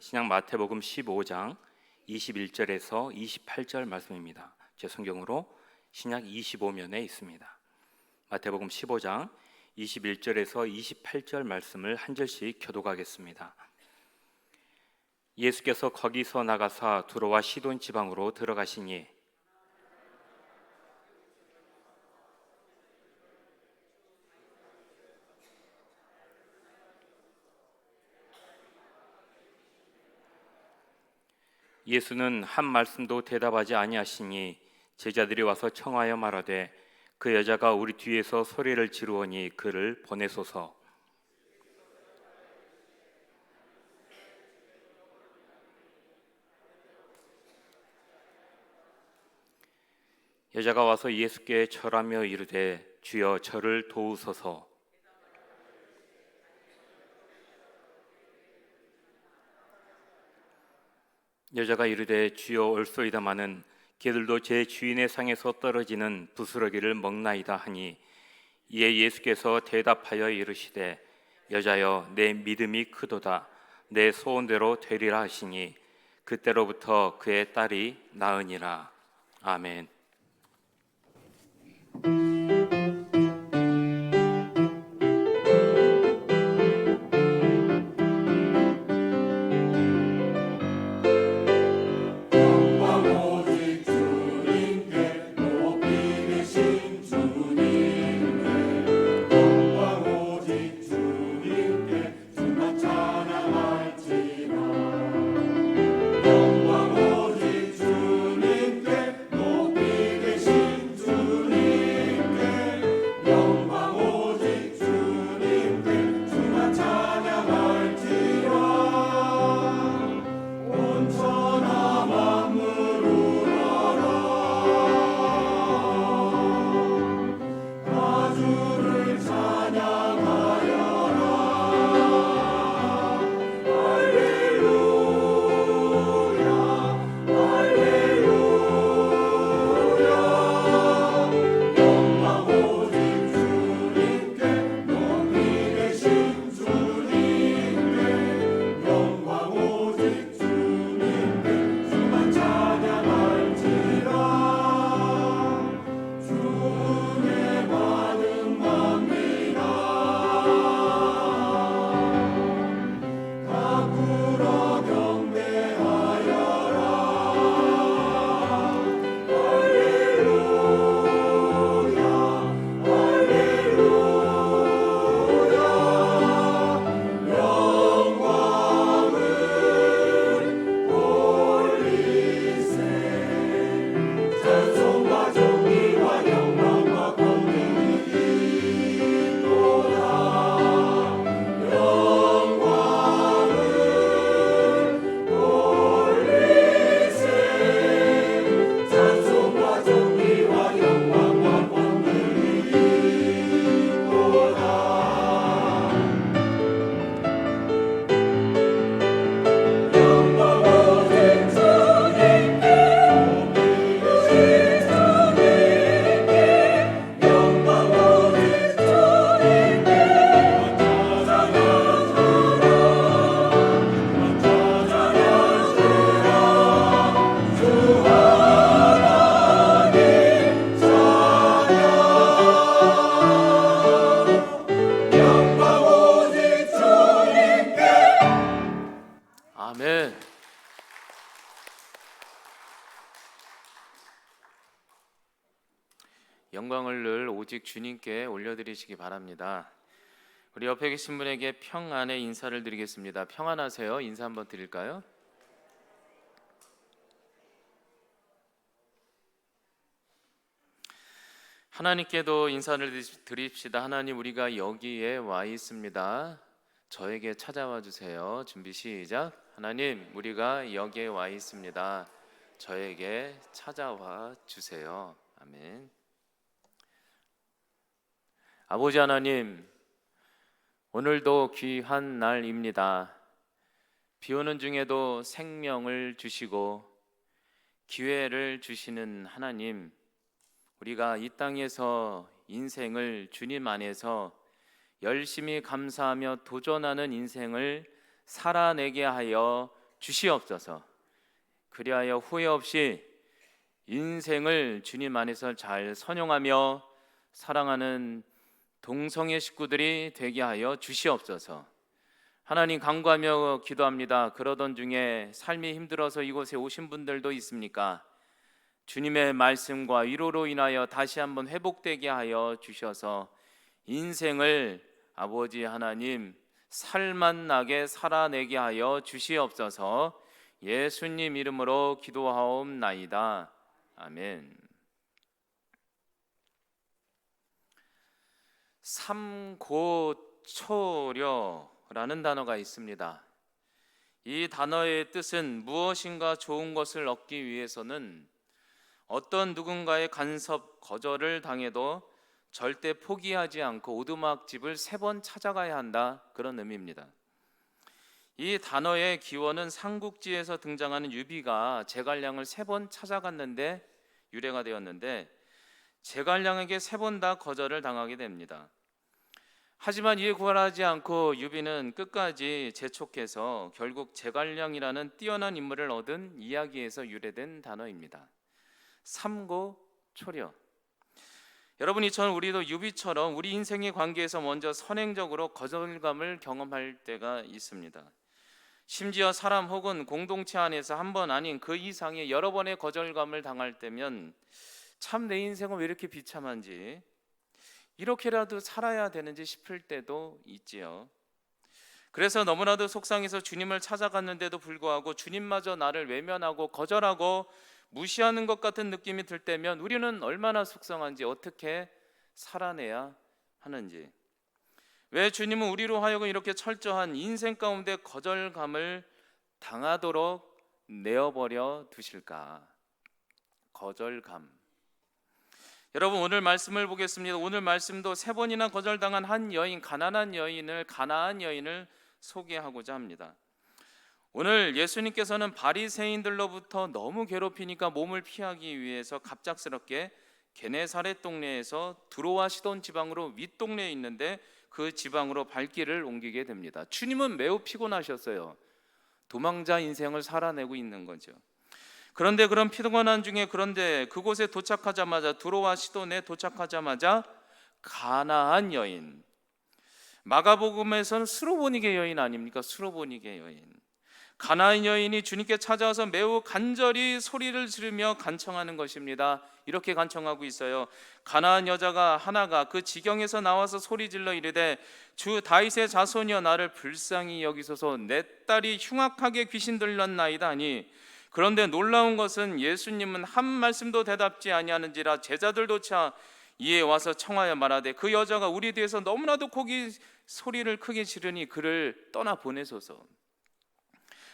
신약 마태복음 15장 21절에서 28절 말씀입니다. 제 성경으로 신약 25면에 있습니다. 마태복음 15장 21절에서 28절 말씀을 한 절씩 교독하겠습니다. 예수께서 거기서 나가사 두로와 시돈 지방으로 들어가시니 예수는 한 말씀도 대답하지 아니하시니 제자들이 와서 청하여 말하되 그 여자가 우리 뒤에서 소리를 지르오니 그를 보내소서. 여자가 와서 예수께 절하며 이르되 주여 저를 도우소서. 여자가 이르되 주여 옳소이다마는 개들도 제 주인의 상에서 떨어지는 부스러기를 먹나이다 하니 이에 예수께서 대답하여 이르시되 여자여 내 믿음이 크도다 내 소원대로 되리라 하시니 그때로부터 그의 딸이 나으니라. 아멘. 아멘. 영광을 늘 오직 주님께 올려드리시기 바랍니다. 우리 옆에 계신 분에게 평안의 인사를 드리겠습니다. 평안하세요. 인사 한번 드릴까요? 하나님께도 인사를 드립시다. 하나님, 우리가 여기에 와 있습니다. 저에게 찾아와 주세요. 준비 시작. 하나님, 우리가 여기에 와 있습니다. 저에게 찾아와 주세요. 아멘. 아버지 하나님, 오늘도 귀한 날입니다. 비 오는 중에도 생명을 주시고 기회를 주시는 하나님, 우리가 이 땅에서 인생을 주님 안에서 열심히 감사하며 도전하는 인생을 살아내게 하여 주시옵소서. 그리하여 후회 없이 인생을 주님 안에서 잘 선용하며 사랑하는 동성애 식구들이 되게 하여 주시옵소서. 하나님 간구하며 기도합니다. 그러던 중에 삶이 힘들어서 이곳에 오신 분들도 있습니까? 주님의 말씀과 위로로 인하여 다시 한번 회복되게 하여 주셔서 인생을 아버지 하나님 살맛나게 살아내게 하여 주시옵소서. 예수님 이름으로 기도하옵나이다. 아멘. 삼고초려라는 단어가 있습니다. 이 단어의 뜻은 무엇인가 좋은 것을 얻기 위해서는 어떤 누군가의 간섭, 거절을 당해도 절대 포기하지 않고 오두막집을 3번 찾아가야 한다, 그런 의미입니다. 이 단어의 기원은 삼국지에서 등장하는 유비가 제갈량을 3번 찾아갔는데 유래가 되었는데 제갈량에게 3번 다 거절을 당하게 됩니다. 하지만 이에 구원하지 않고 유비는 끝까지 재촉해서 결국 제갈량이라는 뛰어난 인물을 얻은 이야기에서 유래된 단어입니다. 삼고초려. 여러분, 이처럼 우리도 유비처럼 우리 인생의 관계에서 먼저 선행적으로 거절감을 경험할 때가 있습니다. 심지어 사람 혹은 공동체 안에서 한 번 아닌 그 이상의 여러 번의 거절감을 당할 때면 참 내 인생은 왜 이렇게 비참한지, 이렇게라도 살아야 되는지 싶을 때도 있지요. 그래서 너무나도 속상해서 주님을 찾아갔는데도 불구하고 주님마저 나를 외면하고 거절하고 무시하는 것 같은 느낌이 들 때면 우리는 얼마나 속상한지, 어떻게 살아내야 하는지, 왜 주님은 우리로 하여금 이렇게 철저한 인생 가운데 거절감을 당하도록 내어버려 두실까? 거절감. 여러분, 오늘 말씀을 보겠습니다. 오늘 말씀도 3번이나 거절당한 한 여인, 가나안 여인을 소개하고자 합니다. 오늘 예수님께서는 바리새인들로부터 너무 괴롭히니까 몸을 피하기 위해서 갑작스럽게 게네사렛 동네에서 두로와 시돈 지방으로 윗동네에 있는데 그 지방으로 발길을 옮기게 됩니다. 주님은 매우 피곤하셨어요. 도망자 인생을 살아내고 있는 거죠. 그런데 그런 피곤한 중에 그곳에 도착하자마자, 두로와 시돈에 도착하자마자 가나안 여인, 마가복음에서는 스로보니게 여인 아닙니까? 스로보니게 여인, 가나안 여인이 주님께 찾아와서 매우 간절히 소리를 지르며 간청하는 것입니다. 이렇게 간청하고 있어요. 가나안 여자가 하나가 그 지경에서 나와서 소리질러 이르되 주 다윗의 자손이여 나를 불쌍히 여기소서, 내 딸이 흉악하게 귀신 들렸나이다 하니, 그런데 놀라운 것은 예수님은 한 말씀도 대답지 아니하는지라 제자들조차 이에 와서 청하여 말하되 그 여자가 우리 뒤에서 너무나도 소리를 크게 지르니 그를 떠나 보내소서.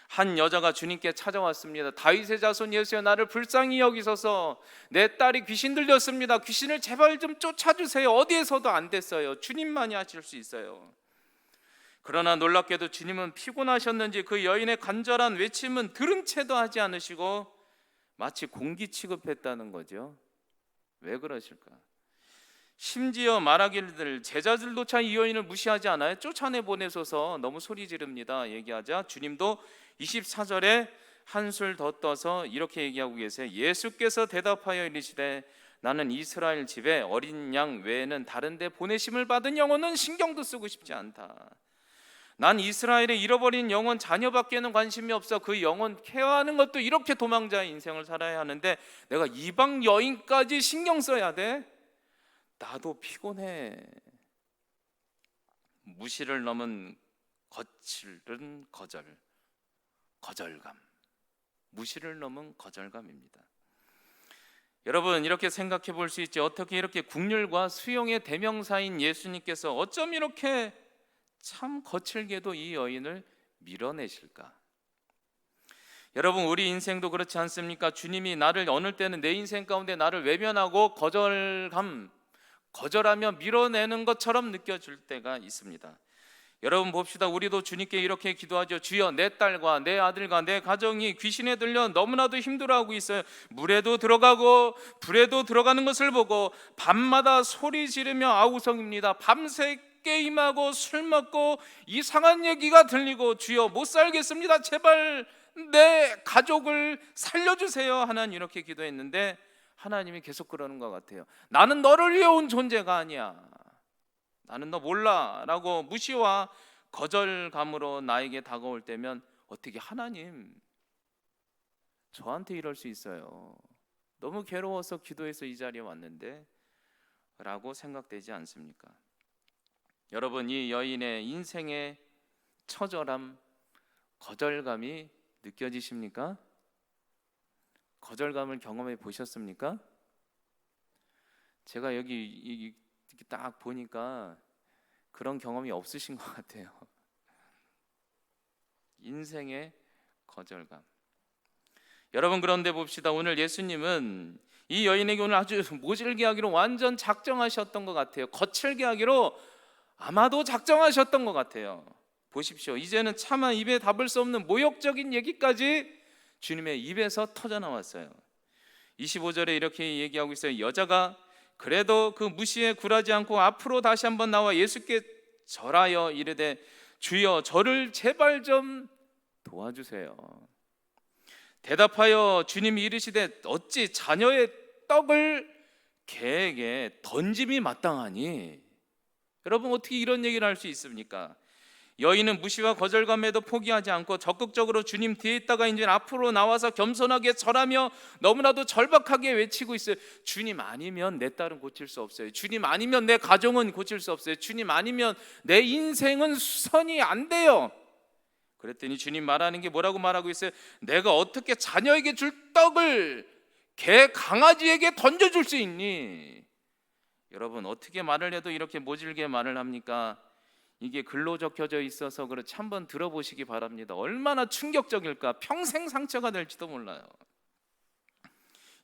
한 여자가 주님께 찾아왔습니다. 다윗의 자손 예수여 나를 불쌍히 여기소서, 내 딸이 귀신 들렸습니다. 귀신을 제발 좀 쫓아주세요. 어디에서도 안 됐어요. 주님만이 하실 수 있어요. 그러나 놀랍게도 주님은 피곤하셨는지 그 여인의 간절한 외침은 들은 채도 하지 않으시고 마치 공기 취급했다는 거죠. 왜 그러실까? 심지어 말하기를 제자들조차 이 여인을 무시하지 않아요. 쫓아내 보내소서 너무 소리 지릅니다. 얘기하자 주님도 24절에 한술 더 떠서 이렇게 얘기하고 계세요. 예수께서 대답하여 이르시되 나는 이스라엘 집에 어린 양 외에는 다른 데 보내심을 받은 영혼은 신경도 쓰고 싶지 않다. 난 이스라엘의 잃어버린 영혼 자녀밖에는 관심이 없어. 그 영혼 케어하는 것도 이렇게 도망자의 인생을 살아야 하는데 내가 이방 여인까지 신경 써야 돼? 나도 피곤해. 무시를 넘은 거칠은 거절감. 무시를 넘은 거절감입니다. 여러분, 이렇게 생각해 볼 수 있지. 어떻게 이렇게 국률과 수용의 대명사인 예수님께서 어쩜 이렇게 참 거칠게도 이 여인을 밀어내실까? 여러분, 우리 인생도 그렇지 않습니까? 주님이 나를 어느 때는 내 인생 가운데 나를 외면하고 거절하며 밀어내는 것처럼 느껴질 때가 있습니다. 여러분 봅시다. 우리도 주님께 이렇게 기도하죠. 주여, 내 딸과 내 아들과 내 가정이 귀신에 들려 너무나도 힘들어하고 있어요. 물에도 들어가고 불에도 들어가는 것을 보고 밤마다 소리 지르며 아우성입니다. 밤새 게임하고 술 먹고 이상한 얘기가 들리고 주여 못 살겠습니다. 제발 내 가족을 살려주세요. 하나님 이렇게 기도했는데 하나님이 계속 그러는 것 같아요. 나는 너를 위해 온 존재가 아니야. 나는 너 몰라 라고 무시와 거절감으로 나에게 다가올 때면 어떻게 하나님 저한테 이럴 수 있어요. 너무 괴로워서 기도해서 이 자리에 왔는데 라고 생각되지 않습니까? 여러분, 이 여인의 인생의 처절함, 거절감이 느껴지십니까? 거절감을 경험해 보셨습니까? 제가 여기 이렇게 딱 보니까 그런 경험이 없으신 것 같아요. 인생의 거절감. 여러분, 그런데 봅시다. 오늘 예수님은 이 여인에게 오늘 아주 모질게 하기로 완전 작정하셨던 것 같아요. 거칠게 하기로 아마도 작정하셨던 것 같아요. 보십시오. 이제는 차마 입에 담을 수 없는 모욕적인 얘기까지 주님의 입에서 터져 나왔어요. 25절에 이렇게 얘기하고 있어요. 여자가 그래도 그 무시에 굴하지 않고 앞으로 다시 한번 나와 예수께 절하여 이르되 주여 저를 제발 좀 도와주세요. 대답하여 주님이 이르시되 어찌 자녀의 떡을 개에게 던짐이 마땅하니? 여러분, 어떻게 이런 얘기를 할 수 있습니까? 여인은 무시와 거절감에도 포기하지 않고 적극적으로 주님 뒤에 있다가 이제 앞으로 나와서 겸손하게 절하며 너무나도 절박하게 외치고 있어요. 주님 아니면 내 딸은 고칠 수 없어요. 주님 아니면 내 가정은 고칠 수 없어요. 주님 아니면 내 인생은 수선이 안 돼요. 그랬더니 주님 말하는 게 뭐라고 말하고 있어요? 내가 어떻게 자녀에게 줄 떡을 개 강아지에게 던져줄 수 있니? 여러분, 어떻게 말을 해도 이렇게 모질게 말을 합니까? 이게 글로 적혀져 있어서 그렇지 한번 들어보시기 바랍니다. 얼마나 충격적일까? 평생 상처가 될지도 몰라요.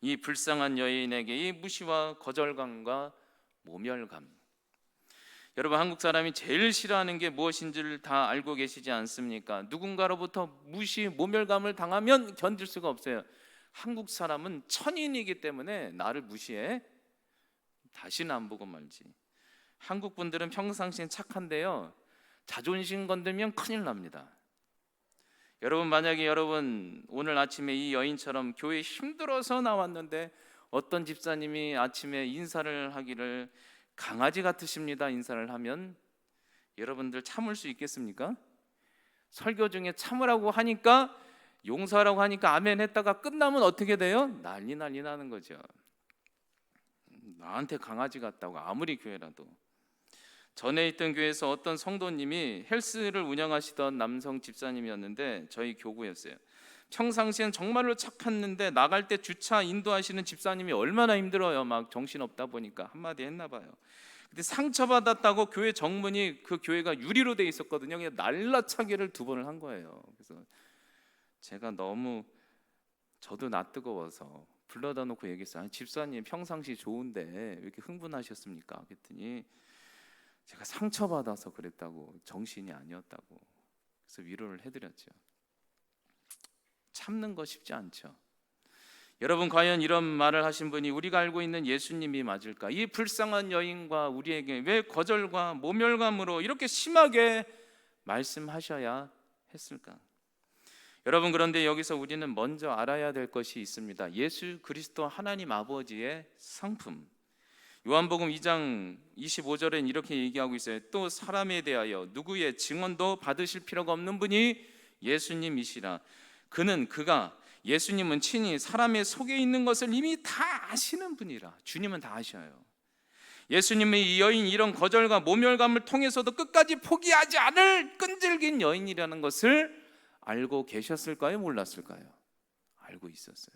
이 불쌍한 여인에게 이 무시와 거절감과 모멸감. 여러분, 한국 사람이 제일 싫어하는 게 무엇인지를 다 알고 계시지 않습니까? 누군가로부터 무시, 모멸감을 당하면 견딜 수가 없어요. 한국 사람은 천인이기 때문에 나를 무시해 다시는 안 보고 말지. 한국 분들은 평상시엔 착한데요, 자존심 건들면 큰일 납니다. 여러분, 만약에 여러분 오늘 아침에 이 여인처럼 교회 힘들어서 나왔는데 어떤 집사님이 아침에 인사를 하기를 강아지 같으십니다 인사를 하면 여러분들 참을 수 있겠습니까? 설교 중에 참으라고 하니까, 용서하라고 하니까 아멘 했다가 끝나면 어떻게 돼요? 난리 나는 거죠. 나한테 강아지 같다고, 아무리 교회라도. 전에 있던 교회에서 어떤 성도님이 헬스를 운영하시던 남성 집사님이었는데 저희 교구였어요. 평상시엔 정말로 착했는데 나갈 때 주차 인도하시는 집사님이 얼마나 힘들어요. 막 정신없다 보니까 한마디 했나 봐요. 근데 상처받았다고 교회 정문이, 그 교회가 유리로 돼 있었거든요. 그냥 날라차기를 2번을 한 거예요. 그래서 제가 너무 저도 낯뜨거워서 불러다 놓고 얘기했어요. 아니, 집사님 평상시 좋은데 왜 이렇게 흥분하셨습니까? 그랬더니 제가 상처받아서 그랬다고, 정신이 아니었다고. 그래서 위로를 해드렸죠. 참는 거 쉽지 않죠. 여러분, 과연 이런 말을 하신 분이 우리가 알고 있는 예수님이 맞을까? 이 불쌍한 여인과 우리에게 왜 거절과 모멸감으로 이렇게 심하게 말씀하셔야 했을까? 여러분, 그런데 여기서 우리는 먼저 알아야 될 것이 있습니다. 예수 그리스도 하나님 아버지의 성품. 요한복음 2장 25절엔 이렇게 얘기하고 있어요. 또 사람에 대하여 누구의 증언도 받으실 필요가 없는 분이 예수님이시라. 그가 예수님은 친히 사람의 속에 있는 것을 이미 다 아시는 분이라. 주님은 다 아셔요. 예수님이 이 여인 이런 거절과 모멸감을 통해서도 끝까지 포기하지 않을 끈질긴 여인이라는 것을 알고 계셨을까요? 몰랐을까요? 알고 있었어요.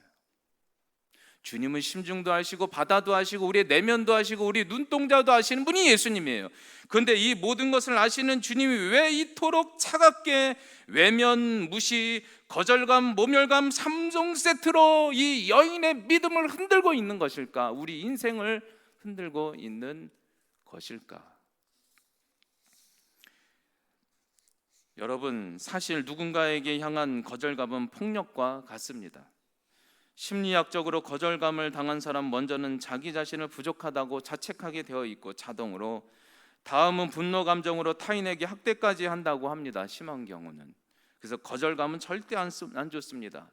주님은 심중도 아시고 바다도 아시고 우리의 내면도 아시고 우리 눈동자도 아시는 분이 예수님이에요. 그런데 이 모든 것을 아시는 주님이 왜 이토록 차갑게 외면, 무시, 거절감, 모멸감 3종 세트로 이 여인의 믿음을 흔들고 있는 것일까? 우리 인생을 흔들고 있는 것일까? 여러분, 사실 누군가에게 향한 거절감은 폭력과 같습니다. 심리학적으로 거절감을 당한 사람 먼저는 자기 자신을 부족하다고 자책하게 되어 있고 자동으로, 다음은 분노 감정으로 타인에게 학대까지 한다고 합니다. 심한 경우는. 그래서 거절감은 절대 안 좋습니다.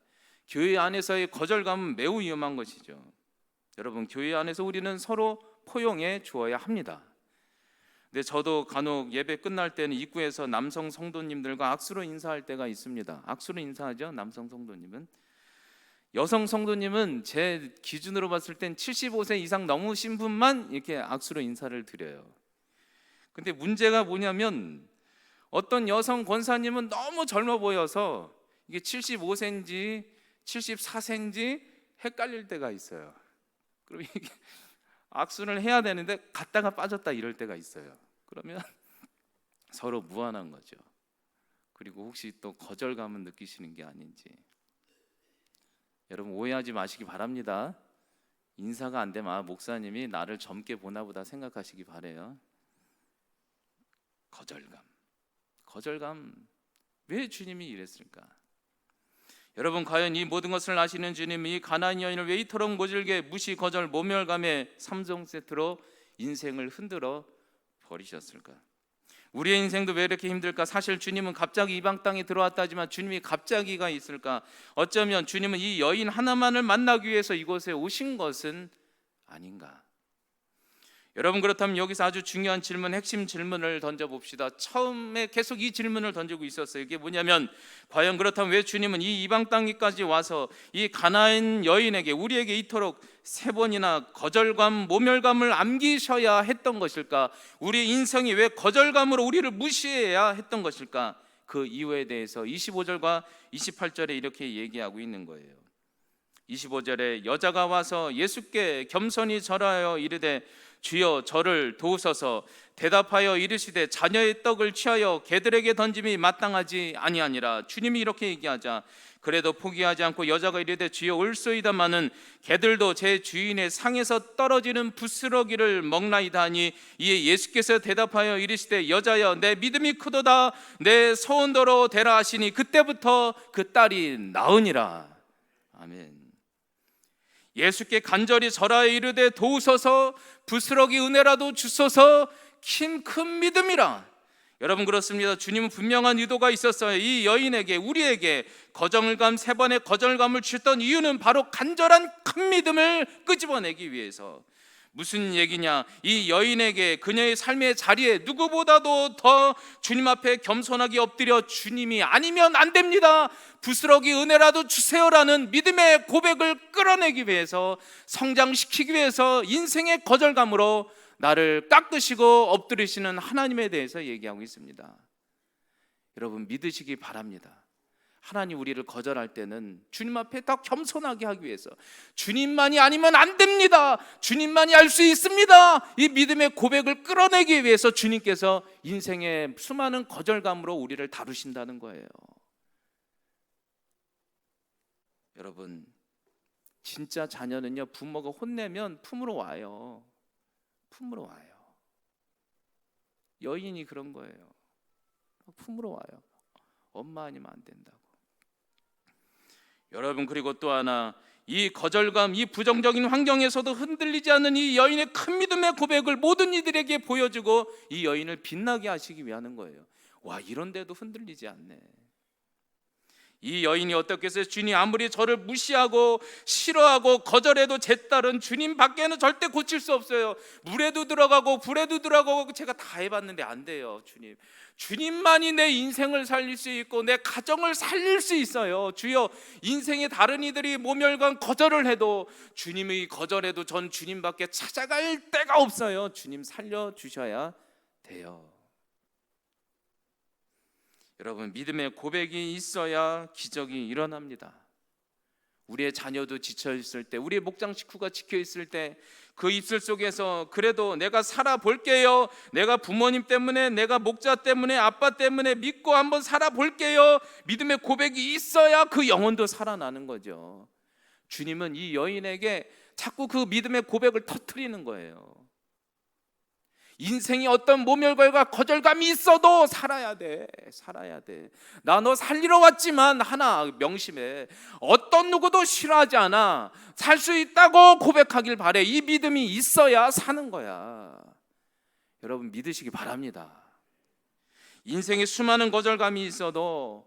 교회 안에서의 거절감은 매우 위험한 것이죠. 여러분, 교회 안에서 우리는 서로 포용해 주어야 합니다. 근데 저도 간혹 예배 끝날 때는 입구에서 남성 성도님들과 악수로 인사할 때가 있습니다. 악수로 인사하죠, 남성 성도님은. 여성 성도님은 제 기준으로 봤을 땐 75세 이상 넘으신 분만 이렇게 악수로 인사를 드려요. 근데 문제가 뭐냐면 어떤 여성 권사님은 너무 젊어 보여서 이게 75세인지 74세인지 헷갈릴 때가 있어요. 그럼 이게 악수를 해야 되는데 갔다가 빠졌다 이럴 때가 있어요. 그러면 서로 무안한 거죠. 그리고 혹시 또 거절감은 느끼시는 게 아닌지. 여러분, 오해하지 마시기 바랍니다. 인사가 안 되면 목사님이 나를 젊게 보나 보다 생각하시기 바래요. 거절감 왜 주님이 이랬을까? 여러분, 과연 이 모든 것을 아시는 주님이 가나안 여인을 왜 이토록 모질게 무시, 거절, 모멸감의 3종 세트로 인생을 흔들어 버리셨을까? 우리의 인생도 왜 이렇게 힘들까? 사실 주님은 갑자기 이방 땅에 들어왔다 하지만 주님이 갑자기가 있을까? 어쩌면 주님은 이 여인 하나만을 만나기 위해서 이곳에 오신 것은 아닌가? 여러분, 그렇다면 여기서 아주 중요한 질문, 핵심 질문을 던져봅시다. 처음에 계속 이 질문을 던지고 있었어요. 이게 뭐냐면, 과연 그렇다면 왜 주님은 이 이방 땅까지 와서 이 가나안 여인에게, 우리에게 이토록 3번이나 거절감, 모멸감을 안기셔야 했던 것일까? 우리 인생이 왜 거절감으로 우리를 무시해야 했던 것일까? 그 이유에 대해서 25절과 28절에 이렇게 얘기하고 있는 거예요. 25절에 여자가 와서 예수께 겸손히 절하여 이르되 주여 저를 도우소서. 대답하여 이르시되 자녀의 떡을 취하여 개들에게 던짐이 마땅하지 아니하니라. 주님이 이렇게 얘기하자 그래도 포기하지 않고 여자가 이르되 주여 올소이다마는 개들도 제 주인의 상에서 떨어지는 부스러기를 먹나이다 하니 이에 예수께서 대답하여 이르시되 여자여 내 믿음이 크도다 내 소원대로 되라 하시니 그때부터 그 딸이 나으니라. 아멘. 예수께 간절히 절하여 이르되 도우소서. 부스러기 은혜라도 주소서. 큰 믿음이라. 여러분, 그렇습니다. 주님은 분명한 의도가 있었어요. 이 여인에게, 우리에게 거절감, 3번의 거절감을 주셨던 이유는 바로 간절한 큰 믿음을 끄집어내기 위해서. 무슨 얘기냐? 이 여인에게 그녀의 삶의 자리에 누구보다도 더 주님 앞에 겸손하게 엎드려 주님이 아니면 안 됩니다, 부스러기 은혜라도 주세요라는 믿음의 고백을 끌어내기 위해서, 성장시키기 위해서 인생의 거절감으로 나를 깎으시고 엎드리시는 하나님에 대해서 얘기하고 있습니다. 여러분, 믿으시기 바랍니다. 하나님 우리를 거절할 때는 주님 앞에 더 겸손하게 하기 위해서, 주님만이 아니면 안 됩니다, 주님만이 할 수 있습니다, 이 믿음의 고백을 끌어내기 위해서 주님께서 인생의 수많은 거절감으로 우리를 다루신다는 거예요. 여러분, 진짜 자녀는요, 부모가 혼내면 품으로 와요. 품으로 와요. 여인이 그런 거예요. 품으로 와요. 엄마 아니면 안 된다고. 여러분, 그리고 또 하나, 이 거절감, 이 부정적인 환경에서도 흔들리지 않는 이 여인의 큰 믿음의 고백을 모든 이들에게 보여주고 이 여인을 빛나게 하시기 위하는 거예요. 와, 이런데도 흔들리지 않네. 이 여인이 어떻게 해서 주님 아무리 저를 무시하고 싫어하고 거절해도 제 딸은 주님 밖에는 절대 고칠 수 없어요. 물에도 들어가고 불에도 들어가고 제가 다 해봤는데 안 돼요. 주님만이 내 인생을 살릴 수 있고 내 가정을 살릴 수 있어요. 주여, 인생의 다른 이들이 모멸감 거절을 해도, 주님이 거절해도 전 주님밖에 찾아갈 데가 없어요. 주님 살려주셔야 돼요. 여러분, 믿음의 고백이 있어야 기적이 일어납니다. 우리의 자녀도 지쳐있을 때, 우리의 목장 식구가 지켜있을 때 그 입술 속에서 그래도 내가 살아볼게요, 내가 부모님 때문에, 내가 목자 때문에, 아빠 때문에 믿고 한번 살아볼게요, 믿음의 고백이 있어야 그 영혼도 살아나는 거죠. 주님은 이 여인에게 자꾸 그 믿음의 고백을 터뜨리는 거예요. 인생이 어떤 모멸감과 거절감이 있어도 살아야 돼. 나 너 살리러 왔지만 하나 명심해, 어떤 누구도 싫어하지 않아. 살 수 있다고 고백하길 바래. 이 믿음이 있어야 사는 거야. 여러분, 믿으시기 바랍니다. 인생에 수많은 거절감이 있어도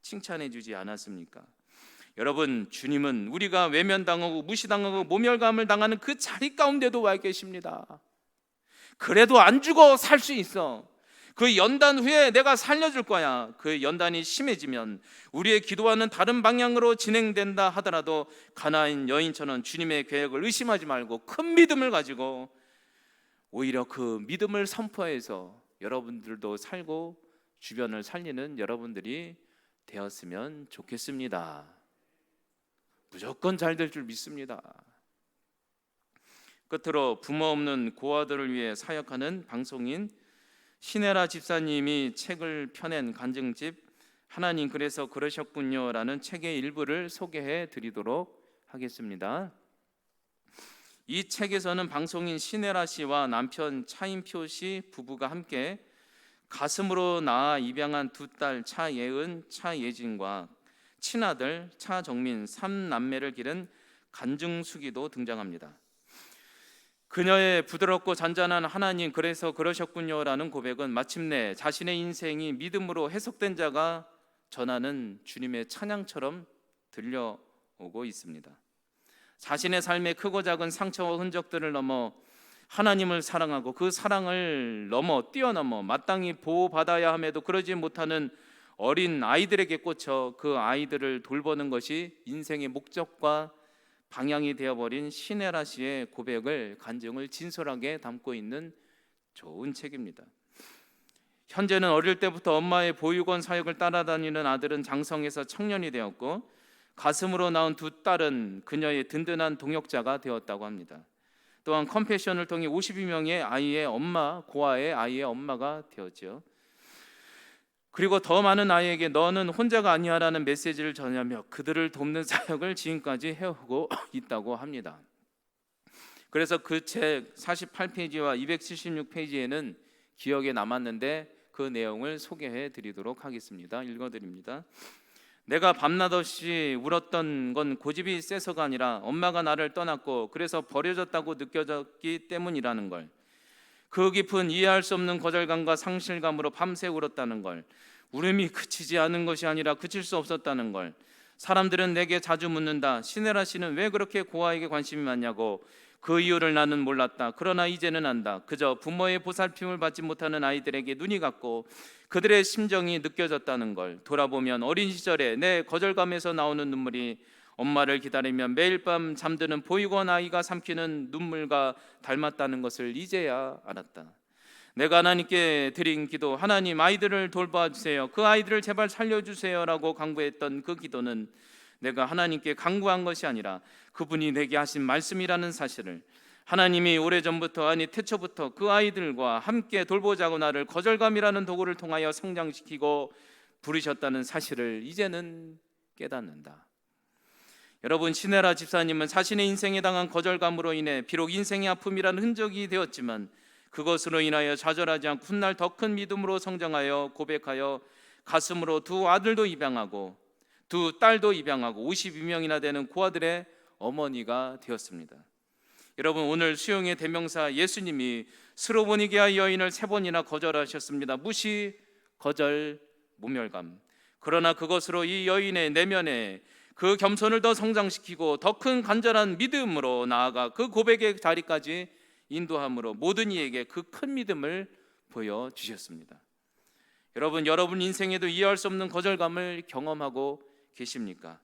칭찬해 주지 않았습니까? 여러분, 주님은 우리가 외면당하고 무시당하고 모멸감을 당하는 그 자리 가운데도 와 계십니다. 그래도 안 죽어 살 수 있어. 그 연단 후에 내가 살려줄 거야. 그 연단이 심해지면 우리의 기도와는 다른 방향으로 진행된다 하더라도 가나안 여인처럼 주님의 계획을 의심하지 말고 큰 믿음을 가지고 오히려 그 믿음을 선포해서 여러분들도 살고 주변을 살리는 여러분들이 되었으면 좋겠습니다. 무조건 잘 될 줄 믿습니다. 끝으로 부모 없는 고아들을 위해 사역하는 방송인 신혜라 집사님이 책을 펴낸 간증집 하나님 그래서 그러셨군요 라는 책의 일부를 소개해 드리도록 하겠습니다. 이 책에서는 방송인 신혜라 씨와 남편 차인표 씨 부부가 함께 가슴으로 낳아 입양한 두 딸 차예은, 차예진과 친아들 차정민 3남매를 기른 간증수기도 등장합니다. 그녀의 부드럽고 잔잔한 하나님 그래서 그러셨군요 라는 고백은 마침내 자신의 인생이 믿음으로 해석된 자가 전하는 주님의 찬양처럼 들려오고 있습니다. 자신의 삶의 크고 작은 상처와 흔적들을 넘어 하나님을 사랑하고 그 사랑을 뛰어넘어 마땅히 보호받아야 함에도 그러지 못하는 어린 아이들에게 꽂혀 그 아이들을 돌보는 것이 인생의 목적과 방향이 되어버린 신혜라 씨의 고백을 간증을 진솔하게 담고 있는 좋은 책입니다. 현재는 어릴 때부터 엄마의 보육원 사역을 따라다니는 아들은 장성해서 청년이 되었고 가슴으로 낳은 두 딸은 그녀의 든든한 동역자가 되었다고 합니다. 또한 컴패션을 통해 52명의 아이의 엄마, 고아의 아이의 엄마가 되었죠. 그리고 더 많은 아이에게 너는 혼자가 아니야라는 메시지를 전하며 그들을 돕는 사역을 지금까지 해오고 있다고 합니다. 그래서 그 책 48페이지와 276페이지에는 기억에 남았는데 그 내용을 소개해 드리도록 하겠습니다. 읽어드립니다. 내가 밤낮 없이 울었던 건 고집이 세서가 아니라 엄마가 나를 떠났고 그래서 버려졌다고 느껴졌기 때문이라는 걸, 그 깊은 이해할 수 없는 거절감과 상실감으로 밤새 울었다는 걸, 울음이 그치지 않은 것이 아니라 그칠 수 없었다는 걸. 사람들은 내게 자주 묻는다. 신혜라 씨는 왜 그렇게 고아에게 관심이 많냐고. 그 이유를 나는 몰랐다. 그러나 이제는 안다. 그저 부모의 보살핌을 받지 못하는 아이들에게 눈이 갔고 그들의 심정이 느껴졌다는 걸. 돌아보면 어린 시절에 내 거절감에서 나오는 눈물이 엄마를 기다리면 매일 밤 잠드는 보육원 아이가 삼키는 눈물과 닮았다는 것을 이제야 알았다. 내가 하나님께 드린 기도, 하나님 아이들을 돌봐주세요, 그 아이들을 제발 살려주세요라고 간구했던 그 기도는 내가 하나님께 간구한 것이 아니라 그분이 내게 하신 말씀이라는 사실을, 하나님이 오래전부터 아니 태초부터 그 아이들과 함께 돌보자고 나를 거절감이라는 도구를 통하여 성장시키고 부르셨다는 사실을 이제는 깨닫는다. 여러분, 신혜라 집사님은 자신의 인생에 당한 거절감으로 인해 비록 인생의 아픔이라는 흔적이 되었지만 그것으로 인하여 좌절하지 않고 훗날 더 큰 믿음으로 성장하여 고백하여 가슴으로 두 아들도 입양하고 두 딸도 입양하고 52명이나 되는 고아들의 어머니가 되었습니다. 여러분, 오늘 수용의 대명사 예수님이 스로보니게아 여인을 3번이나 거절하셨습니다. 무시, 거절, 모멸감. 그러나 그것으로 이 여인의 내면에 그 겸손을 더 성장시키고 더 큰 간절한 믿음으로 나아가 그 고백의 자리까지 인도함으로 모든 이에게 그 큰 믿음을 보여주셨습니다. 여러분 인생에도 이해할 수 없는 거절감을 경험하고 계십니까?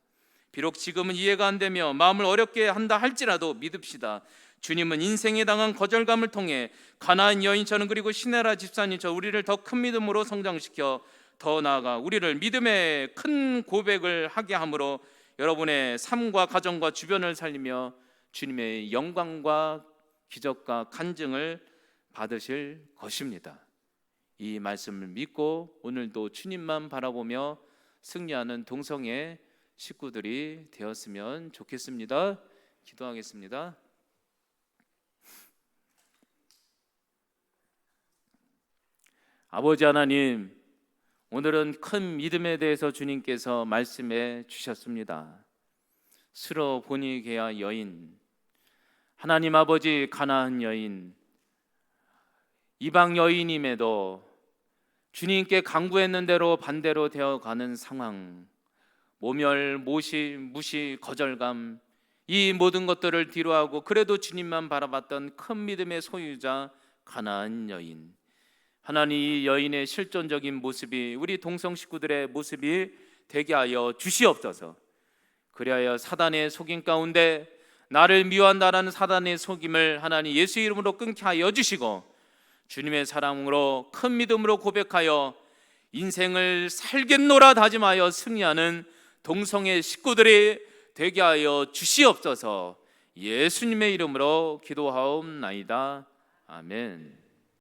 비록 지금은 이해가 안 되며 마음을 어렵게 한다 할지라도 믿읍시다. 주님은 인생에 당한 거절감을 통해 가나안 여인처럼 그리고 신혜라 집사님처럼 우리를 더 큰 믿음으로 성장시켜 더 나아가 우리를 믿음의 큰 고백을 하게 함으로 여러분의 삶과 가정과 주변을 살리며 주님의 영광과 기적과 간증을 받으실 것입니다. 이 말씀을 믿고 오늘도 주님만 바라보며 승리하는 동성애 식구들이 되었으면 좋겠습니다. 기도하겠습니다. 아버지 하나님, 오늘은 큰 믿음에 대해서 주님께서 말씀해 주셨습니다. 스로보니게아 여인, 하나님 아버지 가나안 여인, 이방 여인임에도 주님께 강구했는 대로 반대로 되어가는 상황, 모멸, 무시, 거절감, 이 모든 것들을 뒤로하고 그래도 주님만 바라봤던 큰 믿음의 소유자 가나안 여인. 하나님, 이 여인의 실존적인 모습이 우리 동성 식구들의 모습이 되게 하여 주시옵소서. 그리하여 사단의 속임 가운데 나를 미워한다라는 사단의 속임을 하나님 예수 이름으로 끊게 하여 주시고, 주님의 사랑으로 큰 믿음으로 고백하여 인생을 살겠노라 다짐하여 승리하는 동성의 식구들이 되게 하여 주시옵소서. 예수님의 이름으로 기도하옵나이다. 아멘.